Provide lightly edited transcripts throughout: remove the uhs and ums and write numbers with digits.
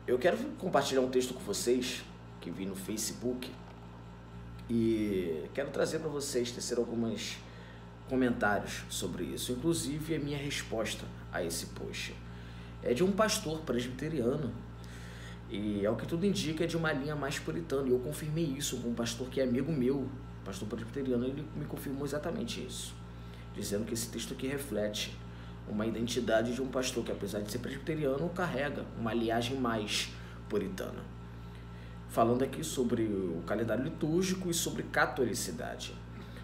Eu quero compartilhar um texto com vocês que vi no Facebook e quero trazer para vocês, tecer alguns comentários sobre isso, inclusive a minha resposta a esse post. É de um pastor presbiteriano e, ao que tudo indica, é de uma linha mais puritana, e eu confirmei isso com um pastor que é amigo meu, pastor presbiteriano. Ele me confirmou exatamente isso, dizendo que esse texto aqui reflete uma identidade de um pastor que, apesar de ser presbiteriano, carrega uma linhagem mais puritana. Falando aqui sobre o calendário litúrgico e sobre catolicidade.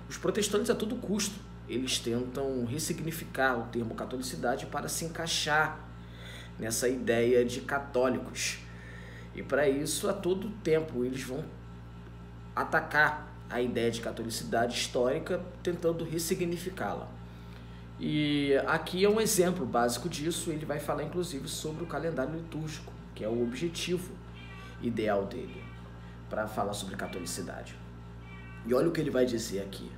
Os protestantes, a todo custo, eles tentam ressignificar o termo catolicidade para se encaixar nessa ideia de católicos. E para isso, a todo tempo, eles vão atacar a ideia de catolicidade histórica, tentando ressignificá-la. E aqui é um exemplo básico disso. Ele vai falar inclusive sobre o calendário litúrgico, que é o objetivo ideal dele para falar sobre catolicidade. E olha o que ele vai dizer aqui.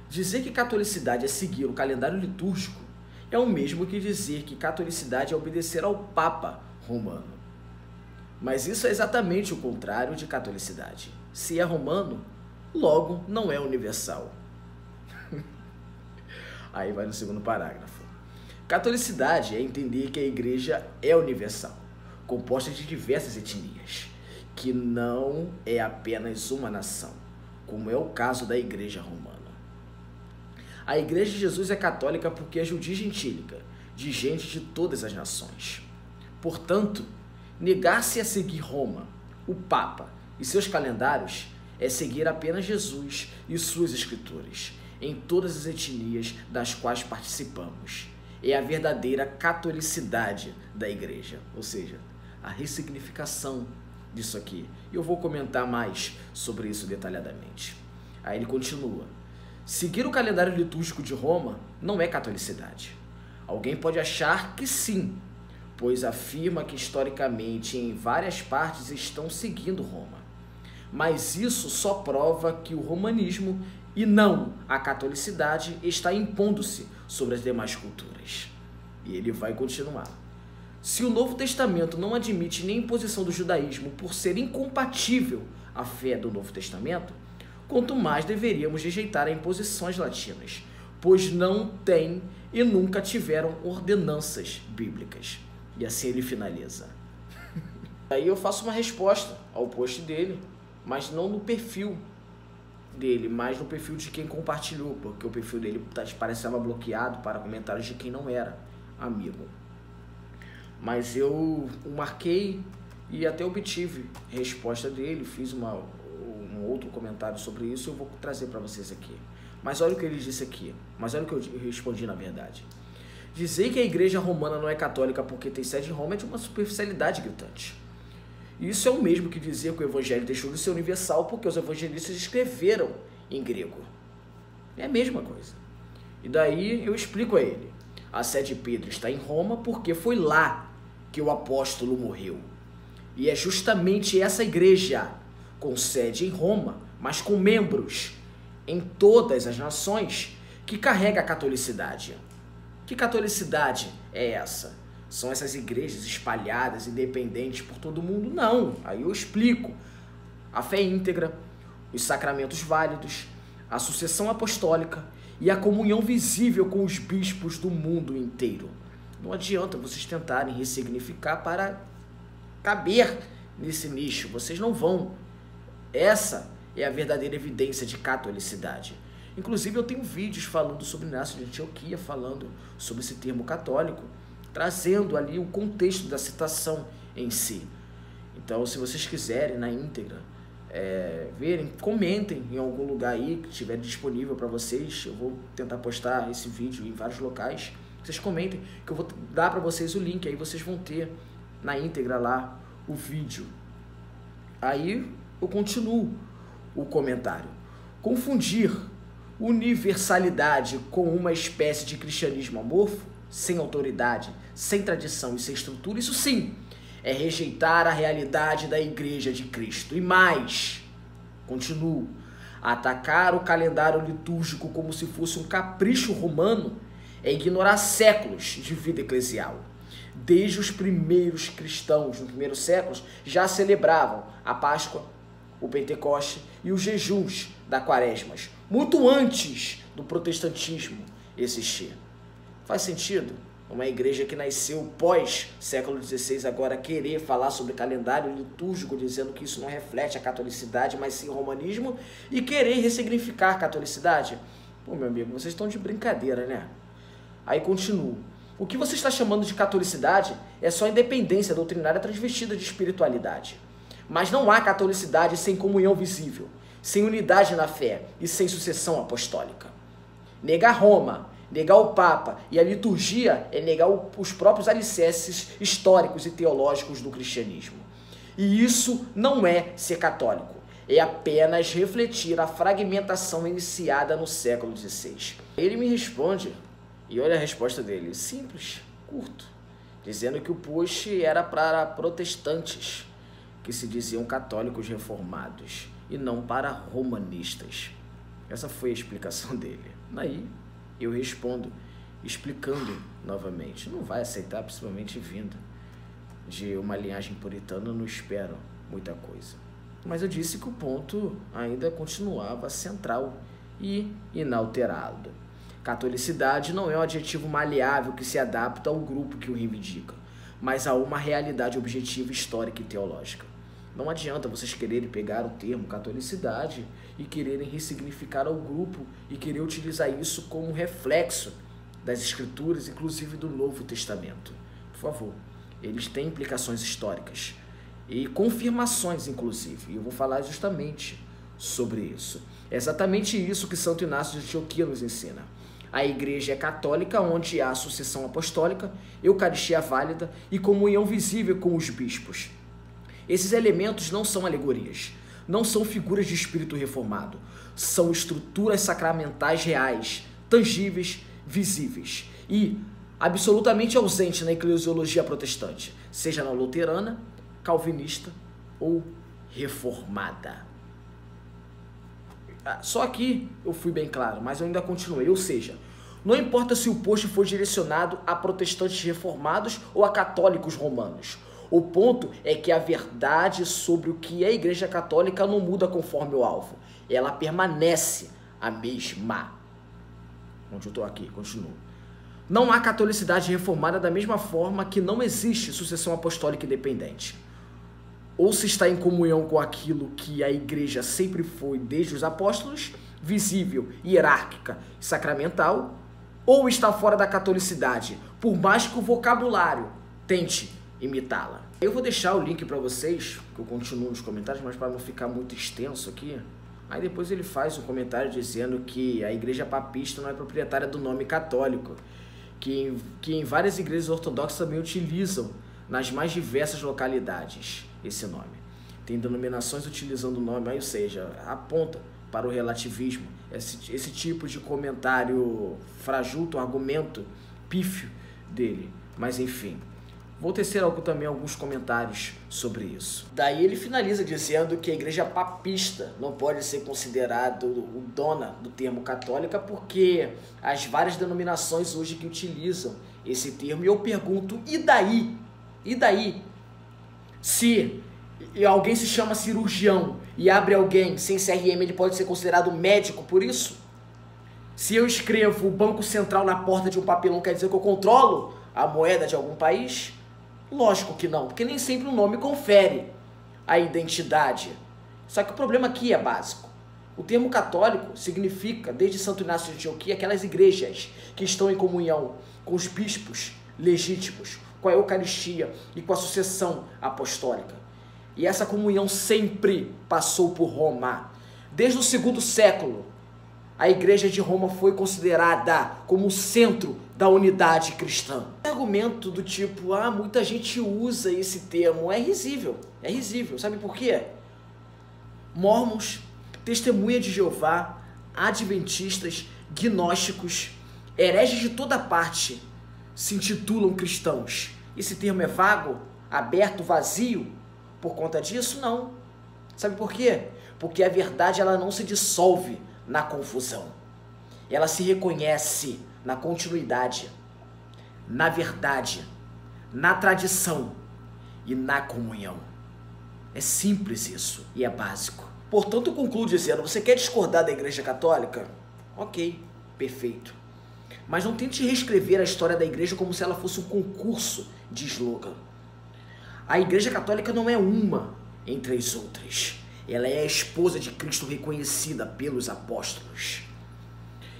Dizer que catolicidade é seguir o calendário litúrgico é o mesmo que dizer que catolicidade é obedecer ao Papa Romano. Mas isso é exatamente o contrário de catolicidade. Se é romano, logo não é universal. Aí vai no segundo parágrafo. Catolicidade é entender que a igreja é universal, composta de diversas etnias, que não é apenas uma nação, como é o caso da igreja romana. A igreja de Jesus é católica porque é judia e gentílica, de gente de todas as nações. Portanto, negar-se a seguir Roma, o Papa e seus calendários é seguir apenas Jesus e suas escrituras, em todas as etnias das quais participamos. É a verdadeira catolicidade da igreja, ou seja, a ressignificação disso aqui. E eu vou comentar mais sobre isso detalhadamente. Aí ele continua. Seguir o calendário litúrgico de Roma não é catolicidade. Alguém pode achar que sim, pois afirma que historicamente em várias partes estão seguindo Roma. Mas isso só prova que o romanismo e não a catolicidade está impondo-se sobre as demais culturas. E ele vai continuar. Se o Novo Testamento não admite nem a imposição do judaísmo por ser incompatível à fé do Novo Testamento, quanto mais deveríamos rejeitar as imposições latinas, pois não têm e nunca tiveram ordenanças bíblicas. E assim ele finaliza. Aí eu faço uma resposta ao post dele, mas não no perfil dele, mas no perfil de quem compartilhou, porque o perfil dele parecia bloqueado para comentários de quem não era amigo. Mas eu o marquei e até obtive resposta dele, fiz um outro comentário sobre isso e eu vou trazer para vocês aqui. Mas olha o que ele disse aqui, mas olha o que eu respondi na verdade. Dizer que a igreja romana não é católica porque tem sede em Roma é de uma superficialidade gritante. Isso é o mesmo que dizer que o evangelho deixou de ser universal porque os evangelistas escreveram em grego. É a mesma coisa. E daí eu explico a ele. A sede de Pedro está em Roma porque foi lá que o apóstolo morreu. E é justamente essa igreja, com sede em Roma, mas com membros em todas as nações, que carrega a catolicidade. Que catolicidade é essa? São essas igrejas espalhadas, independentes por todo mundo? Não, aí eu explico. A fé íntegra, os sacramentos válidos, a sucessão apostólica e a comunhão visível com os bispos do mundo inteiro. Não adianta vocês tentarem ressignificar para caber nesse nicho, vocês não vão. Essa é a verdadeira evidência de catolicidade. Inclusive eu tenho vídeos falando sobre Inácio de Antioquia, falando sobre esse termo católico, trazendo ali o contexto da citação em si. Então, se vocês quiserem na íntegra verem, comentem em algum lugar aí que estiver disponível para vocês. Eu vou tentar postar esse vídeo em vários locais. Vocês comentem que eu vou dar para vocês o link, aí vocês vão ter na íntegra lá o vídeo. Aí eu continuo o comentário. Confundir universalidade com uma espécie de cristianismo amorfo, sem autoridade, sem tradição e sem estrutura, isso sim é rejeitar a realidade da Igreja de Cristo. E mais, continuo, atacar o calendário litúrgico como se fosse um capricho romano é ignorar séculos de vida eclesial. desde os primeiros cristãos, nos primeiros séculos, já celebravam a Páscoa, o Pentecoste e os jejuns da Quaresmas, muito antes do protestantismo existir. Faz sentido uma igreja que nasceu pós século XVI agora querer falar sobre calendário litúrgico, dizendo que isso não reflete a catolicidade, mas sim o romanismo, e querer ressignificar a catolicidade? Pô, meu amigo, vocês estão de brincadeira, né? Aí continuo. O que você está chamando de catolicidade é só independência doutrinária transvestida de espiritualidade. Mas não há catolicidade sem comunhão visível, sem unidade na fé e sem sucessão apostólica. Negar Roma, negar o Papa e a liturgia é negar os próprios alicerces históricos e teológicos do cristianismo. E isso não é ser católico, é apenas refletir a fragmentação iniciada no século XVI. Ele me responde, e olha a resposta dele, simples, curto, dizendo que o post era para protestantes, que se diziam católicos reformados, e não para romanistas. Essa foi a explicação dele. Daí eu respondo, explicando novamente. Não vai aceitar, principalmente vindo de uma linhagem puritana, não espero muita coisa. Mas eu disse que o ponto ainda continuava central e inalterado. Catolicidade não é um adjetivo maleável que se adapta ao grupo que o reivindica, mas a uma realidade objetiva, histórica e teológica. Não adianta vocês quererem pegar o termo catolicidade e quererem ressignificar ao grupo e querer utilizar isso como reflexo das escrituras, inclusive do Novo Testamento. Por favor, eles têm implicações históricas e confirmações, inclusive, e eu vou falar justamente sobre isso. É exatamente isso que Santo Inácio de Antioquia nos ensina. A igreja é católica, onde há sucessão apostólica, eucaristia válida e comunhão visível com os bispos. Esses elementos não são alegorias, não são figuras de espírito reformado, são estruturas sacramentais reais, tangíveis, visíveis e absolutamente ausentes na eclesiologia protestante, seja na luterana, calvinista ou reformada. Só aqui eu fui bem claro, mas eu ainda continuei, ou seja, não importa se o post for direcionado a protestantes reformados ou a católicos romanos. O ponto é que a verdade sobre o que é a Igreja Católica não muda conforme o alvo. Ela permanece a mesma. Onde eu estou aqui, continuo. Não há catolicidade reformada da mesma forma que não existe sucessão apostólica independente. Ou se está em comunhão com aquilo que a Igreja sempre foi desde os apóstolos, visível, hierárquica e sacramental, ou está fora da catolicidade, por mais que o vocabulário tente imitá-la. Eu vou deixar o link para vocês, que eu continuo nos comentários, mas para não ficar muito extenso aqui. Aí depois ele faz um comentário dizendo que a igreja papista não é proprietária do nome católico, que em várias igrejas ortodoxas também utilizam nas mais diversas localidades esse nome. Tem denominações utilizando o nome, ou seja, aponta para o relativismo, esse tipo de comentário frajuto, argumento pífio dele, mas enfim. Vou tecer também alguns comentários sobre isso. Daí ele finaliza dizendo que a igreja papista não pode ser considerada o dona do termo católica porque as várias denominações hoje que utilizam esse termo. E eu pergunto, e daí? E daí? Se alguém se chama cirurgião e abre alguém sem CRM, ele pode ser considerado médico por isso? Se eu escrevo o Banco Central na porta de um papelão, quer dizer que eu controlo a moeda de algum país? Lógico que não, porque nem sempre o nome confere a identidade. Só que o problema aqui é básico. O termo católico significa, desde Santo Inácio de Antioquia, aquelas igrejas que estão em comunhão com os bispos legítimos, com a Eucaristia e com a sucessão apostólica. E essa comunhão sempre passou por Roma. Desde o segundo século, a igreja de Roma foi considerada como o centro da unidade cristã. Argumento do tipo, muita gente usa esse termo, é risível, sabe por quê? Mormons, testemunha de Jeová, adventistas, gnósticos, hereges de toda parte se intitulam cristãos. Esse termo é vago, aberto, vazio, por conta disso? Não. Sabe por quê? Porque a verdade ela não se dissolve na confusão. Ela se reconhece na continuidade, na verdade, na tradição e na comunhão. É simples isso e é básico. Portanto, eu concluo dizendo, você quer discordar da Igreja Católica? Ok, perfeito. Mas não tente reescrever a história da Igreja como se ela fosse um concurso de slogan. A Igreja Católica não é uma entre as outras. Ela é a esposa de Cristo reconhecida pelos apóstolos.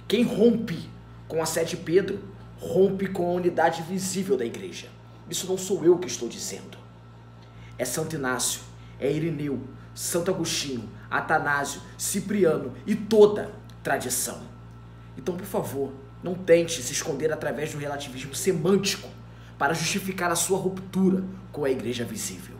Quem rompe com a sé de Pedro, rompe com a unidade visível da Igreja. Isso não sou eu que estou dizendo. É Santo Inácio, é Irineu, Santo Agostinho, Atanásio, Cipriano e toda tradição. Então, por favor, não tente se esconder através do relativismo semântico para justificar a sua ruptura com a Igreja visível.